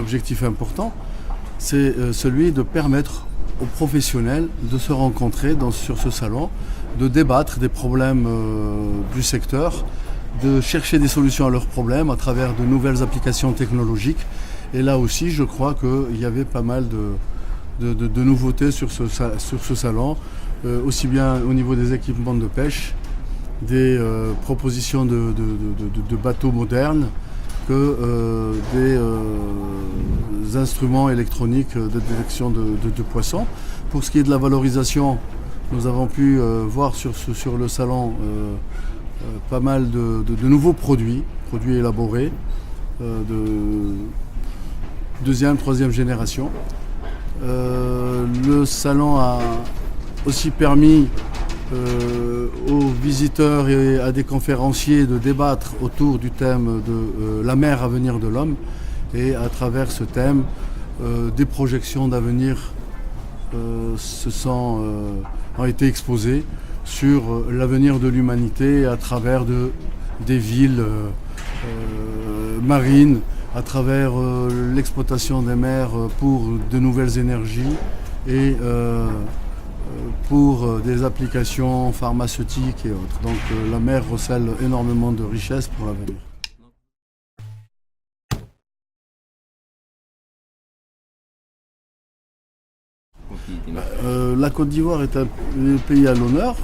objectif important, c'est celui de permettre aux professionnels de se rencontrer sur ce salon, de débattre des problèmes du secteur, de chercher des solutions à leurs problèmes à travers de nouvelles applications technologiques. Et là aussi, je crois qu'il y avait pas mal de nouveautés sur ce salon, aussi bien au niveau des équipements de pêche, des propositions de bateaux modernes, que des instruments électroniques de détection de poissons. Pour ce qui est de la valorisation, nous avons pu voir sur le salon pas mal de nouveaux produits élaborés de deuxième, troisième génération. Le salon a aussi permis aux visiteurs et à des conférenciers de débattre autour du thème de la mer à venir de l'homme, et à travers ce thème, des projections d'avenir ont été exposées sur l'avenir de l'humanité à travers des villes marines, à travers l'exploitation des mers pour de nouvelles énergies et pour des applications pharmaceutiques et autres. Donc la mer recèle énormément de richesses pour l'avenir. La Côte d'Ivoire est un pays à l'honneur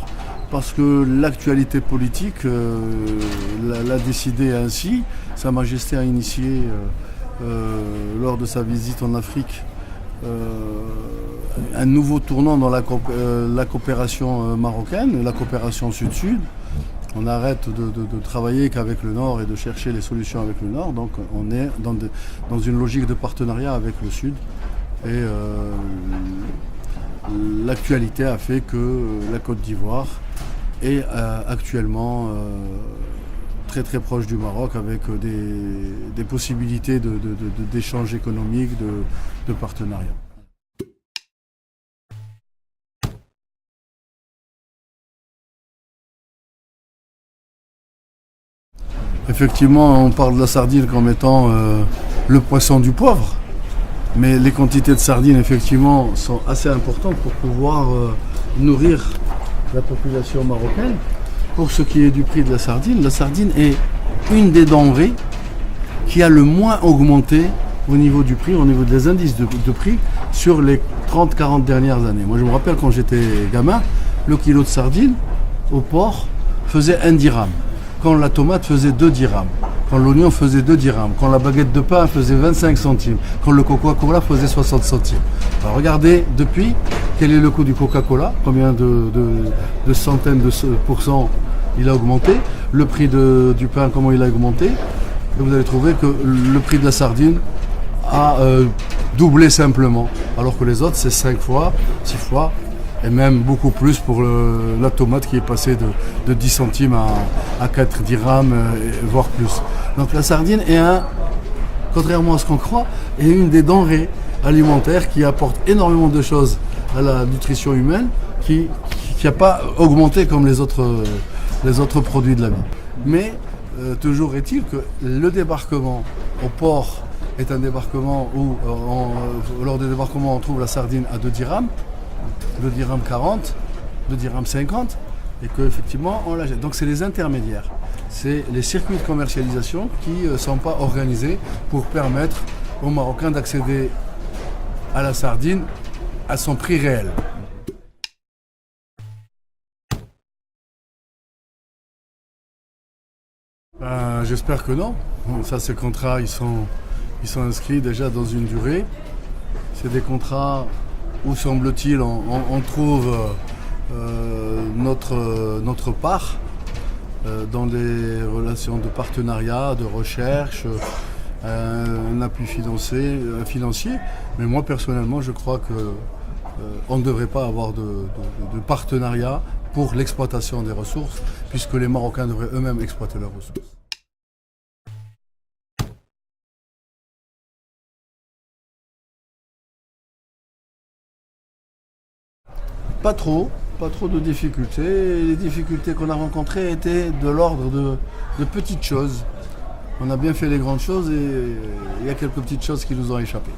parce que l'actualité politique l'a décidé ainsi. Sa Majesté a initié lors de sa visite en Afrique un nouveau tournant dans la coopération marocaine, la coopération sud-sud. On arrête de travailler qu'avec le Nord et de chercher les solutions avec le Nord, donc on est dans une logique de partenariat avec le Sud. Et l'actualité a fait que la Côte d'Ivoire est actuellement très très proche du Maroc, avec des possibilités d'échanges économiques, de partenariat. Effectivement, on parle de la sardine comme étant le poisson du pauvre, mais les quantités de sardines effectivement sont assez importantes pour pouvoir nourrir la population marocaine. Pour ce qui est du prix de la sardine est une des denrées qui a le moins augmenté au niveau du prix, au niveau des indices de prix sur les 30-40 dernières années. Moi je me rappelle quand j'étais gamin, le kilo de sardine au port faisait 1 dirham. Quand la tomate faisait 2 dirhams, quand l'oignon faisait 2 dirhams, quand la baguette de pain faisait 25 centimes, quand le Coca-Cola faisait 60 centimes. Alors regardez depuis, quel est le coût du Coca-Cola, combien de centaines de pourcents il a augmenté, le prix du pain, comment il a augmenté, et vous allez trouver que le prix de la sardine a doublé simplement, alors que les autres c'est 5 fois, 6 fois, et même beaucoup plus pour la tomate qui est passée de 10 centimes à 4 dirhams, voire plus. Donc la sardine est contrairement à ce qu'on croit, est une des denrées alimentaires qui apporte énormément de choses à la nutrition humaine, qui n'a pas augmenté comme les autres produits de la vie. Mais toujours est-il que le débarquement au port est un débarquement où, lors des débarquements, on trouve la sardine à 2 dirhams, 2 dirhams 40, 2 dirhams 50, et qu'effectivement on la jette. Donc c'est les intermédiaires, c'est les circuits de commercialisation qui ne sont pas organisés pour permettre aux Marocains d'accéder à la sardine à son prix réel. J'espère que non. Ça, ces contrats, ils sont inscrits déjà dans une durée. C'est des contrats où, semble-t-il, on trouve notre part dans les relations de partenariat, de recherche, un appui financier. Mais moi, personnellement, je crois qu'on ne devrait pas avoir de partenariat pour l'exploitation des ressources, puisque les Marocains devraient eux-mêmes exploiter leurs ressources. Pas trop de difficultés. Les difficultés qu'on a rencontrées étaient de l'ordre de petites choses. On a bien fait les grandes choses et il y a quelques petites choses qui nous ont échappé.